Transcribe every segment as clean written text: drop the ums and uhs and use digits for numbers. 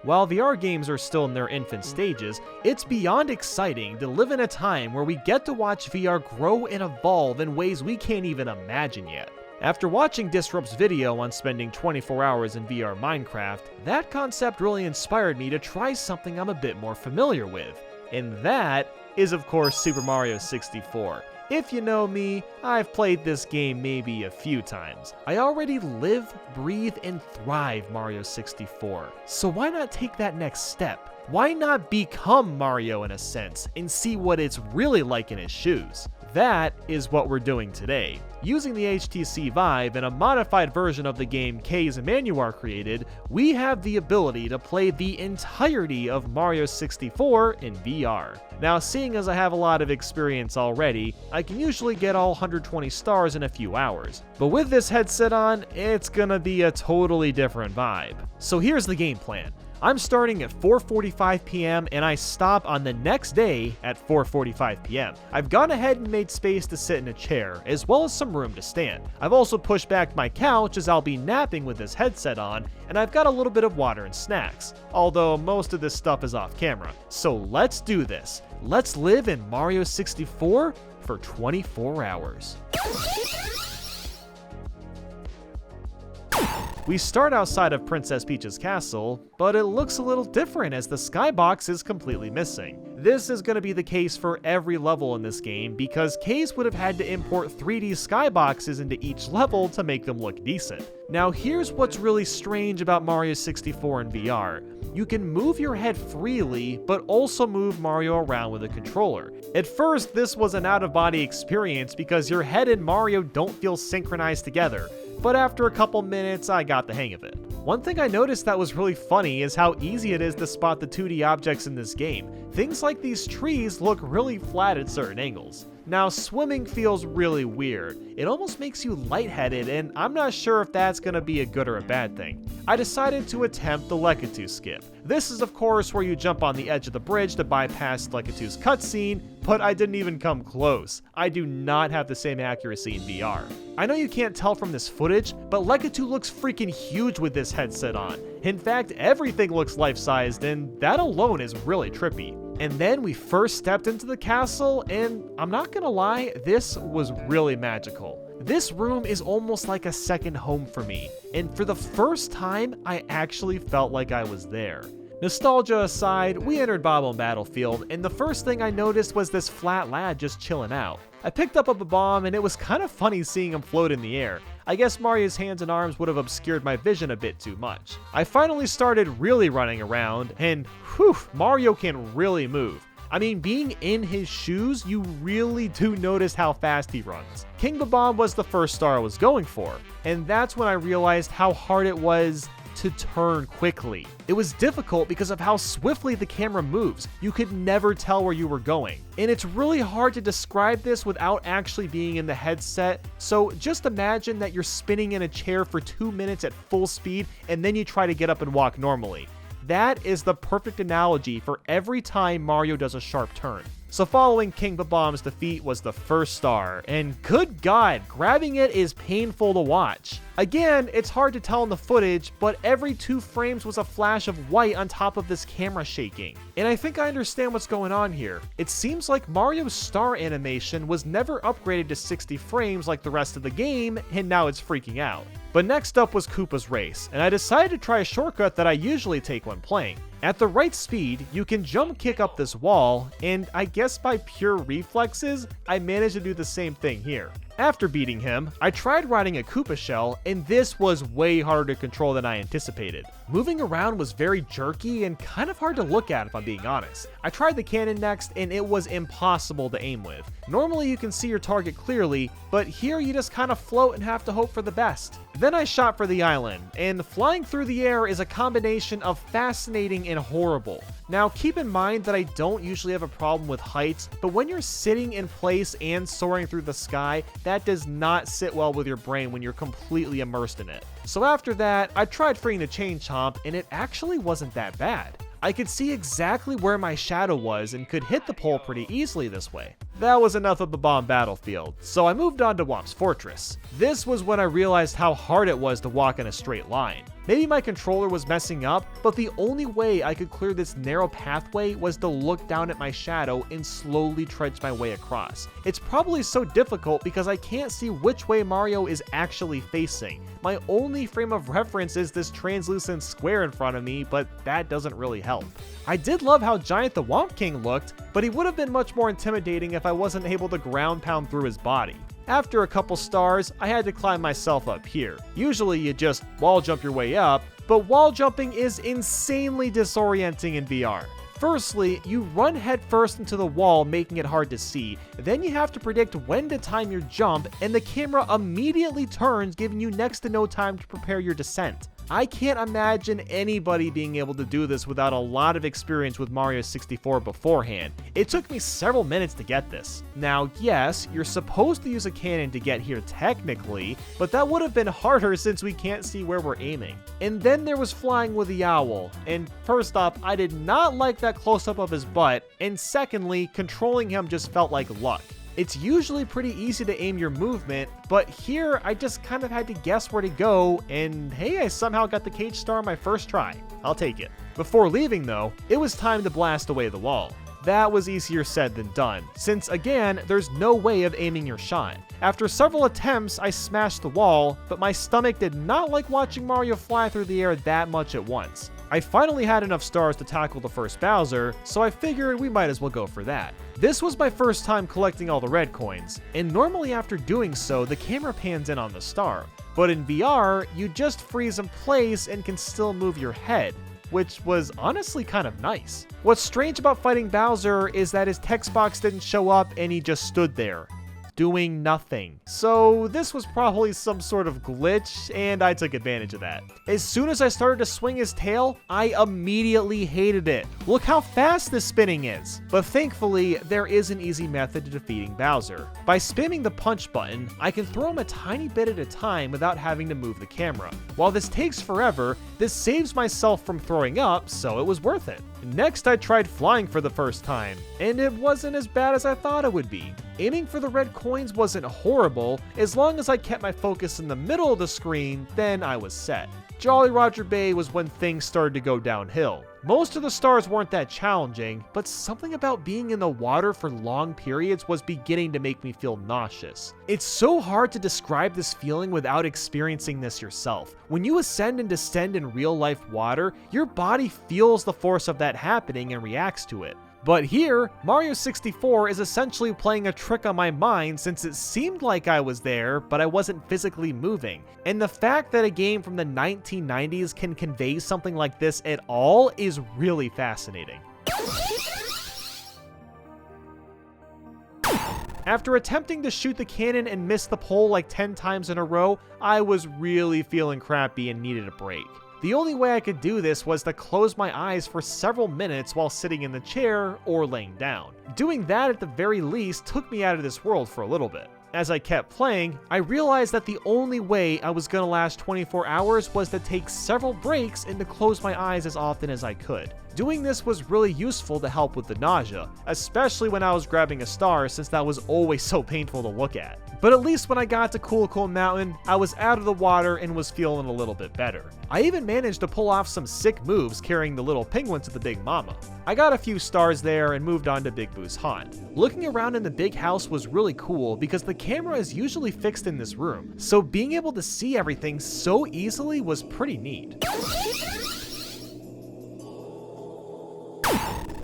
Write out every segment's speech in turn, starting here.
While VR games are still in their infant stages, it's beyond exciting to live in a time where we get to watch VR grow and evolve in ways we can't even imagine yet. After watching Disrupt's video on spending 24 hours in VR Minecraft, that concept really inspired me to try something I'm a bit more familiar with, and that is of course Super Mario 64. If you know me, I've played this game maybe a few times. I already live, breathe, and thrive Mario 64, so why not take that next step? Why not become Mario in a sense, and see what it's really like in his shoes? That is what we're doing today. Using the HTC Vive and a modified version of the game K's and Manuar created, we have the ability to play the entirety of Mario 64 in VR. Now, seeing as I have a lot of experience already, I can usually get all 120 stars in a few hours. But with this headset on, it's gonna be a totally different vibe. So here's the game plan. I'm starting at 4:45 p.m. and I stop on the next day at 4:45 p.m. I've gone ahead and made space to sit in a chair, as well as some room to stand. I've also pushed back my couch as I'll be napping with this headset on, and I've got a little bit of water and snacks, although most of this stuff is off camera. So let's do this. Let's live in Mario 64 for 24 hours. We start outside of Princess Peach's castle, but it looks a little different as the skybox is completely missing. This is going to be the case for every level in this game because K's would have had to import 3D skyboxes into each level to make them look decent. Now here's what's really strange about Mario 64 in VR. You can move your head freely, but also move Mario around with a controller. At first, this was an out-of-body experience because your head and Mario don't feel synchronized together, but after a couple minutes, I got the hang of it. One thing I noticed that was really funny is how easy it is to spot the 2D objects in this game. Things like these trees look really flat at certain angles. Now, swimming feels really weird. It almost makes you lightheaded, and I'm not sure if that's gonna be a good or a bad thing. I decided to attempt the Lekatu skip. This is of course where you jump on the edge of the bridge to bypass Lekatu's cutscene, but I didn't even come close. I do not have the same accuracy in VR. I know you can't tell from this footage, but Lekatu looks freaking huge with this headset on. In fact, everything looks life-sized, and that alone is really trippy. And then we first stepped into the castle, and I'm not gonna lie, this was really magical. This room is almost like a second home for me, and for the first time, I actually felt like I was there. Nostalgia aside, we entered Bob-omb Battlefield, and the first thing I noticed was this flat lad just chilling out. I picked up a Bob-omb, and it was kind of funny seeing him float in the air. I guess Mario's hands and arms would have obscured my vision a bit too much. I finally started really running around, and whew, Mario can really move. I mean, being in his shoes, you really do notice how fast he runs. King Bob-omb was the first star I was going for, and that's when I realized how hard it was to turn quickly. It was difficult because of how swiftly the camera moves. You could never tell where you were going. And it's really hard to describe this without actually being in the headset, so just imagine that you're spinning in a chair for 2 minutes at full speed and then you try to get up and walk normally. That is the perfect analogy for every time Mario does a sharp turn. So following King Bob-omb's defeat was the first star, and good God, grabbing it is painful to watch. Again, it's hard to tell in the footage, but every 2 frames was a flash of white on top of this camera shaking. And I think I understand what's going on here. It seems like Mario's star animation was never upgraded to 60 frames like the rest of the game, and now it's freaking out. But next up was Koopa's Race, and I decided to try a shortcut that I usually take when playing. At the right speed, you can jump kick up this wall, and I guess by pure reflexes, I managed to do the same thing here. After beating him, I tried riding a Koopa shell, and this was way harder to control than I anticipated. Moving around was very jerky and kind of hard to look at if I'm being honest. I tried the cannon next, and it was impossible to aim with. Normally you can see your target clearly, but here you just kind of float and have to hope for the best. Then I shot for the island, and flying through the air is a combination of fascinating and horrible. Now keep in mind that I don't usually have a problem with heights, but when you're sitting in place and soaring through the sky, that does not sit well with your brain when you're completely immersed in it. So after that, I tried freeing the chain chomp, and it actually wasn't that bad. I could see exactly where my shadow was and could hit the pole pretty easily this way. That was enough of the Bob-omb Battlefield, so I moved on to Womp's Fortress. This was when I realized how hard it was to walk in a straight line. Maybe my controller was messing up, but the only way I could clear this narrow pathway was to look down at my shadow and slowly trudge my way across. It's probably so difficult because I can't see which way Mario is actually facing. My only frame of reference is this translucent square in front of me, but that doesn't really help. I did love how giant the Womp King looked, but he would have been much more intimidating if I wasn't able to ground pound through his body. After a couple stars, I had to climb myself up here. Usually you just wall jump your way up, but wall jumping is insanely disorienting in VR. Firstly, you run headfirst into the wall, making it hard to see. Then you have to predict when to time your jump, and the camera immediately turns, giving you next to no time to prepare your descent. I can't imagine anybody being able to do this without a lot of experience with Mario 64 beforehand. It took me several minutes to get this. Now, yes, you're supposed to use a cannon to get here technically, but that would have been harder since we can't see where we're aiming. And then there was flying with the owl, and first off, I did not like that close-up of his butt, and secondly, controlling him just felt like luck. It's usually pretty easy to aim your movement, but here I just kind of had to guess where to go, and hey, I somehow got the cage star on my first try. I'll take it. Before leaving though, it was time to blast away the wall. That was easier said than done, since again, there's no way of aiming your shot. After several attempts, I smashed the wall, but my stomach did not like watching Mario fly through the air that much at once. I finally had enough stars to tackle the first Bowser, so I figured we might as well go for that. This was my first time collecting all the red coins, and normally after doing so, the camera pans in on the star. But in VR, you just freeze in place and can still move your head, which was honestly kind of nice. What's strange about fighting Bowser is that his text box didn't show up and he just stood there, doing nothing. So this was probably some sort of glitch, and I took advantage of that. As soon as I started to swing his tail, I immediately hated it. Look how fast this spinning is. But thankfully, there is an easy method to defeating Bowser. By spamming the punch button, I can throw him a tiny bit at a time without having to move the camera. While this takes forever, this saves myself from throwing up, so it was worth it. Next, I tried flying for the first time, and it wasn't as bad as I thought it would be. Aiming for the red coins wasn't horrible. As long as I kept my focus in the middle of the screen, then I was set. Jolly Roger Bay was when things started to go downhill. Most of the stars weren't that challenging, but something about being in the water for long periods was beginning to make me feel nauseous. It's so hard to describe this feeling without experiencing this yourself. When you ascend and descend in real-life water, your body feels the force of that happening and reacts to it. But here, Mario 64 is essentially playing a trick on my mind since it seemed like I was there, but I wasn't physically moving. And the fact that a game from the 1990s can convey something like this at all is really fascinating. After attempting to shoot the cannon and miss the pole like 10 times in a row, I was really feeling crappy and needed a break. The only way I could do this was to close my eyes for several minutes while sitting in the chair or laying down. Doing that at the very least took me out of this world for a little bit. As I kept playing, I realized that the only way I was gonna last 24 hours was to take several breaks and to close my eyes as often as I could. Doing this was really useful to help with the nausea, especially when I was grabbing a star since that was always so painful to look at. But at least when I got to Cool Mountain, I was out of the water and was feeling a little bit better. I even managed to pull off some sick moves carrying the little penguin to the Big Mama. I got a few stars there and moved on to Big Boo's haunt. Looking around in the big house was really cool because the camera is usually fixed in this room, so being able to see everything so easily was pretty neat.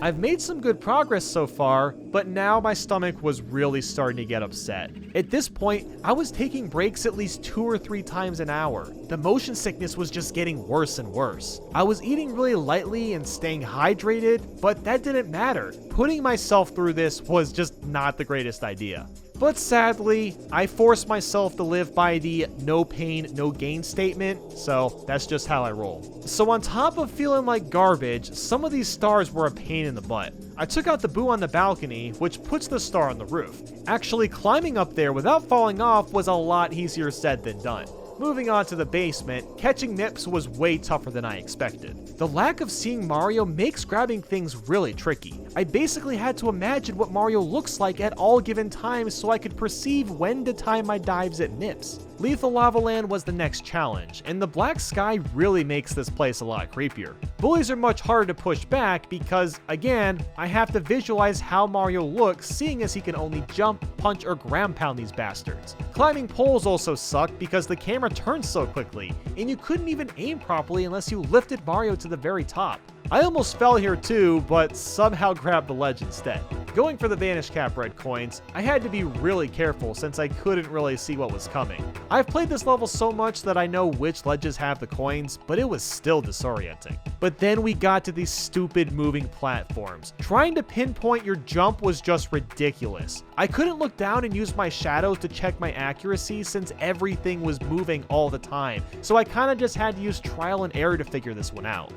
I've made some good progress so far, but now my stomach was really starting to get upset. At this point, I was taking breaks at least 2 or 3 times an hour. The motion sickness was just getting worse and worse. I was eating really lightly and staying hydrated, but that didn't matter. Putting myself through this was just not the greatest idea. But sadly, I forced myself to live by the no pain, no gain statement, so that's just how I roll. So on top of feeling like garbage, some of these stars were a pain in the butt. I took out the Boo on the balcony, which puts the star on the roof. Actually climbing up there without falling off was a lot easier said than done. Moving on to the basement, catching nips was way tougher than I expected. The lack of seeing Mario makes grabbing things really tricky. I basically had to imagine what Mario looks like at all given times so I could perceive when to time my dives at nips. Lethal Lava Land was the next challenge, and the black sky really makes this place a lot creepier. Bullies are much harder to push back because, again, I have to visualize how Mario looks seeing as he can only jump, punch, or ground pound these bastards. Climbing poles also sucked because the camera turns so quickly, and you couldn't even aim properly unless you lifted Mario to the very top. I almost fell here too, but somehow grabbed the ledge instead. Going for the Vanish Cap red coins, I had to be really careful since I couldn't really see what was coming. I've played this level so much that I know which ledges have the coins, but it was still disorienting. But then we got to these stupid moving platforms. Trying to pinpoint your jump was just ridiculous. I couldn't look down and use my shadows to check my accuracy since everything was moving all the time, so I kinda just had to use trial and error to figure this one out.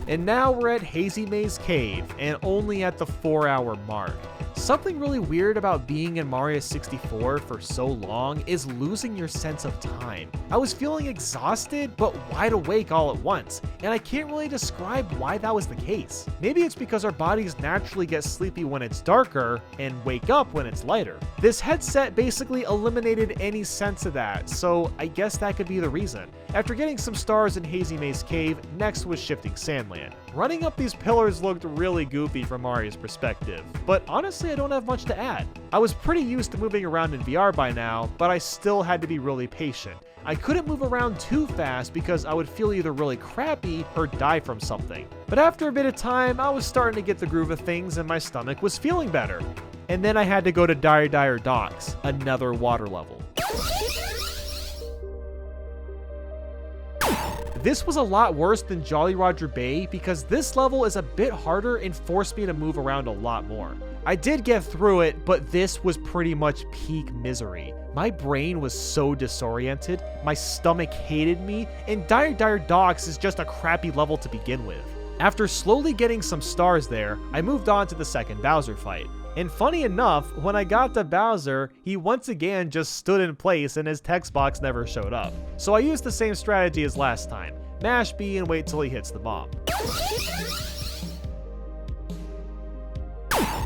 And now we're at Hazy Maze Cave, and only at the 4-hour mark. Something really weird about being in Mario 64 for so long is losing your sense of time. I was feeling exhausted, but wide awake all at once, and I can't really describe why that was the case. Maybe it's because our bodies naturally get sleepy when it's darker, and wake up when it's lighter. This headset basically eliminated any sense of that, so I guess that could be the reason. After getting some stars in Hazy Maze Cave, next was Shifting Sandland. Running up these pillars looked really goofy from Mario's perspective, but honestly I don't have much to add. I was pretty used to moving around in VR by now, but I still had to be really patient. I couldn't move around too fast because I would feel either really crappy or die from something. But after a bit of time, I was starting to get the groove of things and my stomach was feeling better. And then I had to go to Dire Docks, another water level. This was a lot worse than Jolly Roger Bay because this level is a bit harder and forced me to move around a lot more. I did get through it, but this was pretty much peak misery. My brain was so disoriented, my stomach hated me, and Dire Docks is just a crappy level to begin with. After slowly getting some stars there, I moved on to the second Bowser fight. And funny enough, when I got to Bowser, he once again just stood in place and his text box never showed up. So I used the same strategy as last time. Mash B and wait till he hits the bomb.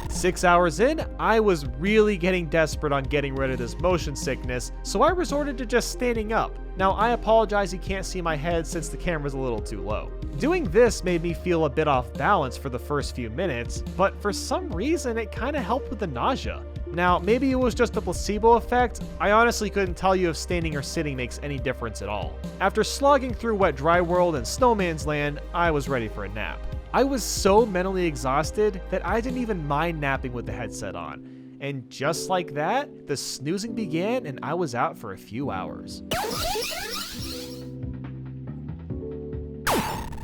6 hours in, I was really getting desperate on getting rid of this motion sickness, so I resorted to just standing up. Now I apologize you can't see my head since the camera's a little too low. Doing this made me feel a bit off balance for the first few minutes, but for some reason it kinda helped with the nausea. Now, maybe it was just a placebo effect. I honestly couldn't tell you if standing or sitting makes any difference at all. After slogging through Wet Dry World and Snowman's Land, I was ready for a nap. I was so mentally exhausted that I didn't even mind napping with the headset on. And just like that, the snoozing began and I was out for a few hours.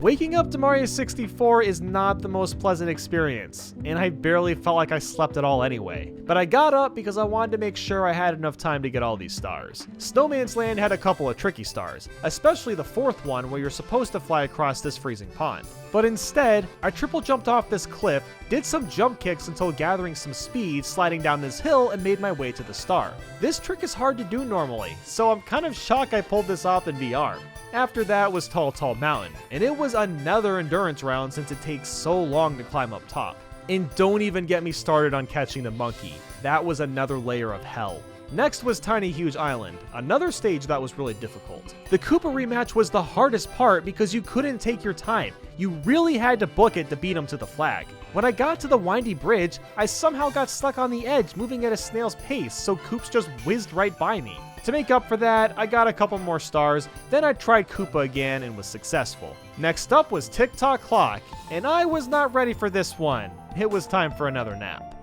Waking up to Mario 64 is not the most pleasant experience, and I barely felt like I slept at all anyway. But I got up because I wanted to make sure I had enough time to get all these stars. Snowman's Land had a couple of tricky stars, especially the fourth one where you're supposed to fly across this freezing pond. But instead, I triple jumped off this cliff, did some jump kicks until gathering some speed, sliding down this hill, and made my way to the star. This trick is hard to do normally, so I'm kind of shocked I pulled this off in VR. After that was Tall Mountain, and it was another endurance round since it takes so long to climb up top. And don't even get me started on catching the monkey. That was another layer of hell. Next was Tiny Huge Island, another stage that was really difficult. The Koopa rematch was the hardest part because you couldn't take your time. You really had to book it to beat him to the flag. When I got to the windy bridge, I somehow got stuck on the edge moving at a snail's pace, so Koops just whizzed right by me. To make up for that, I got a couple more stars, then I tried Koopa again and was successful. Next up was Tick Tock Clock, and I was not ready for this one. It was time for another nap.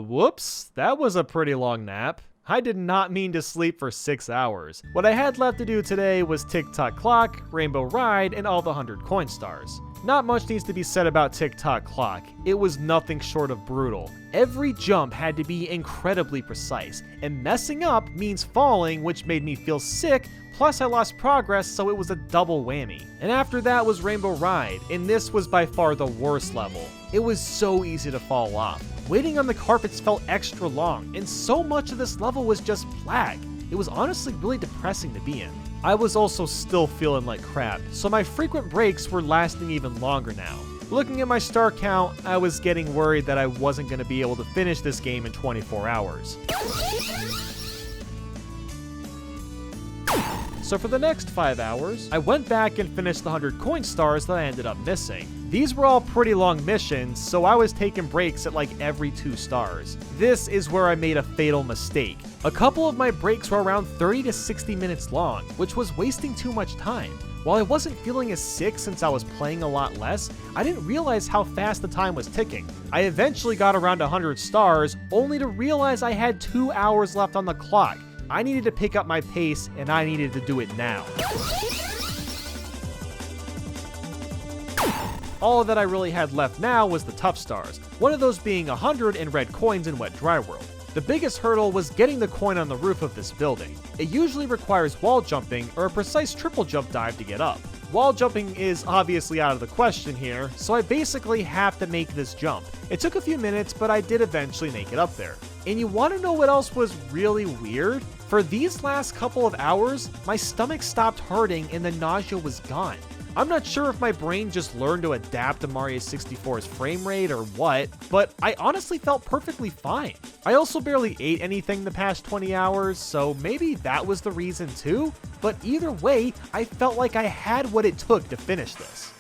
Whoops, that was a pretty long nap. I did not mean to sleep for 6 hours. What I had left to do today was Tick Tock Clock, Rainbow Ride, and all the 100 coin stars. Not much needs to be said about Tick Tock Clock. It was nothing short of brutal. Every jump had to be incredibly precise, and messing up means falling, which made me feel sick, plus I lost progress, so it was a double whammy. And after that was Rainbow Ride, and this was by far the worst level. It was so easy to fall off. Waiting on the carpets felt extra long, and so much of this level was just black. It was honestly really depressing to be in. I was also still feeling like crap, so my frequent breaks were lasting even longer now. Looking at my star count, I was getting worried that I wasn't going to be able to finish this game in 24 hours. So for the next 5 hours, I went back and finished the 100 coin stars that I ended up missing. These were all pretty long missions, so I was taking breaks at like every 2 stars. This is where I made a fatal mistake. A couple of my breaks were around 30 to 60 minutes long, which was wasting too much time. While I wasn't feeling as sick since I was playing a lot less, I didn't realize how fast the time was ticking. I eventually got around 100 stars, only to realize I had 2 hours left on the clock. I needed to pick up my pace, and I needed to do it now. All that I really had left now was the tough stars, one of those being 100 in red coins in Wet Dry World. The biggest hurdle was getting the coin on the roof of this building. It usually requires wall jumping or a precise triple jump dive to get up. Wall jumping is obviously out of the question here, so I basically have to make this jump. It took a few minutes, but I did eventually make it up there. And you want to know what else was really weird? For these last couple of hours, my stomach stopped hurting and the nausea was gone. I'm not sure if my brain just learned to adapt to Mario 64's frame rate or what, but I honestly felt perfectly fine. I also barely ate anything the past 20 hours, so maybe that was the reason too, but either way, I felt like I had what it took to finish this.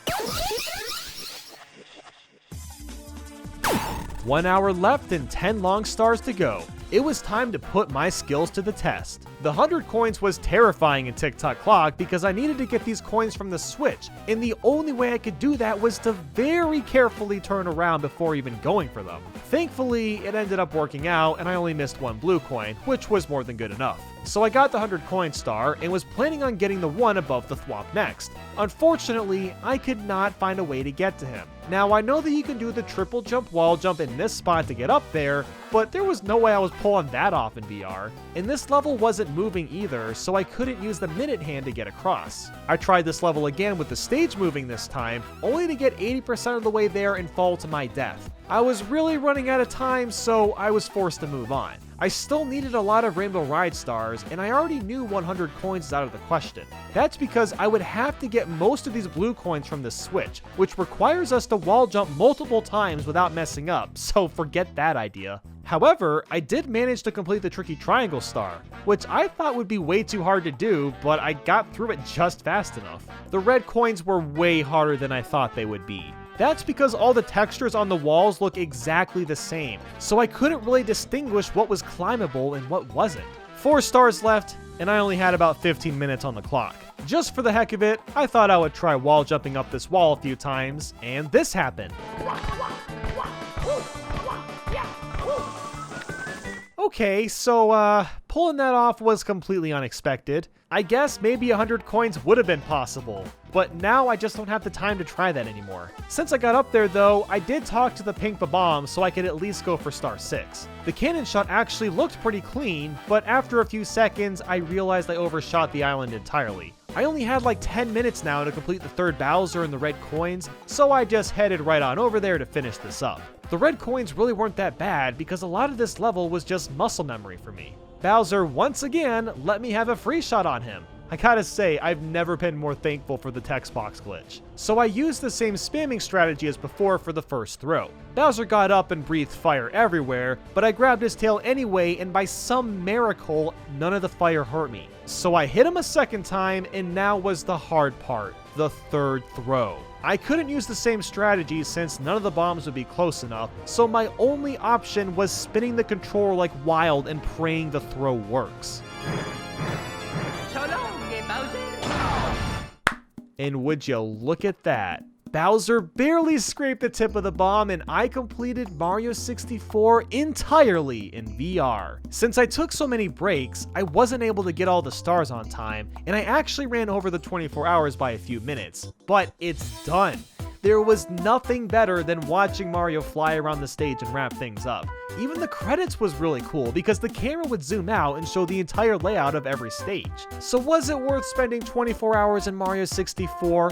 1 hour left and 10 long stars to go. It was time to put my skills to the test. The 100 coins was terrifying in Tick-Tock Clock because I needed to get these coins from the Switch, and the only way I could do that was to very carefully turn around before even going for them. Thankfully, it ended up working out and I only missed 1 blue coin, which was more than good enough. So I got the 100 coin star and was planning on getting the one above the thwomp next. Unfortunately, I could not find a way to get to him. Now I know that you can do the triple jump wall jump in this spot to get up there, but there was no way I was pulling that off in VR. And this level wasn't moving either, so I couldn't use the minute hand to get across. I tried this level again with the stage moving this time, only to get 80% of the way there and fall to my death. I was really running out of time, so I was forced to move on. I still needed a lot of Rainbow Ride stars, and I already knew 100 coins is out of the question. That's because I would have to get most of these blue coins from the Switch, which requires us to wall jump multiple times without messing up, so forget that idea. However, I did manage to complete the tricky triangle star, which I thought would be way too hard to do, but I got through it just fast enough. The red coins were way harder than I thought they would be. That's because all the textures on the walls look exactly the same, so I couldn't really distinguish what was climbable and what wasn't. 4 stars left, and I only had about 15 minutes on the clock. Just for the heck of it, I thought I would try wall jumping up this wall a few times, and this happened. Okay, so pulling that off was completely unexpected. I guess maybe 100 coins would have been possible, but now I just don't have the time to try that anymore. Since I got up there though, I did talk to the pink Bob-omb so I could at least go for star 6. The cannon shot actually looked pretty clean, but after a few seconds, I realized I overshot the island entirely. I only had like 10 minutes now to complete the 3rd Bowser and the red coins, so I just headed right on over there to finish this up. The red coins really weren't that bad because a lot of this level was just muscle memory for me. Bowser once again let me have a free shot on him. I gotta say, I've never been more thankful for the text box glitch. So I used the same spamming strategy as before for the first throw. Bowser got up and breathed fire everywhere, but I grabbed his tail anyway, and by some miracle, none of the fire hurt me. So I hit him a second time, and now was the hard part, the 3rd throw. I couldn't use the same strategy since none of the bombs would be close enough, so my only option was spinning the controller like wild and praying the throw works. And would you look at that? Bowser barely scraped the tip of the bomb and I completed Mario 64 entirely in VR. Since I took so many breaks, I wasn't able to get all the stars on time, and I actually ran over the 24 hours by a few minutes. But it's done. There was nothing better than watching Mario fly around the stage and wrap things up. Even the credits was really cool because the camera would zoom out and show the entire layout of every stage. So was it worth spending 24 hours in Mario 64?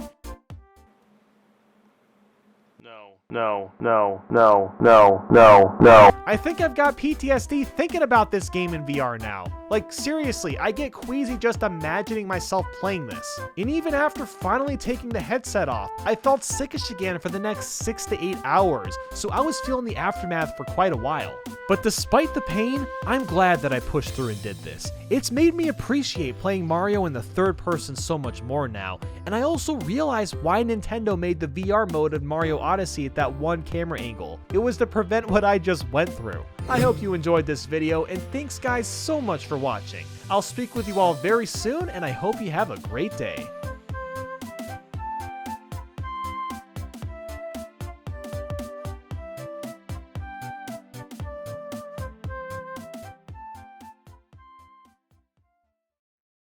No. No, no, no, no, no, no. I think I've got PTSD thinking about this game in VR now. Like, seriously, I get queasy just imagining myself playing this. And even after finally taking the headset off, I felt sickish again for the next 6 to 8 hours, so I was feeling the aftermath for quite a while. But despite the pain, I'm glad that I pushed through and did this. It's made me appreciate playing Mario in the third person so much more now, and I also realized why Nintendo made the VR mode of Mario Odyssey at that one camera angle. It was to prevent what I just went through. I hope you enjoyed this video, and thanks guys so much for watching. I'll speak with you all very soon, and I hope you have a great day.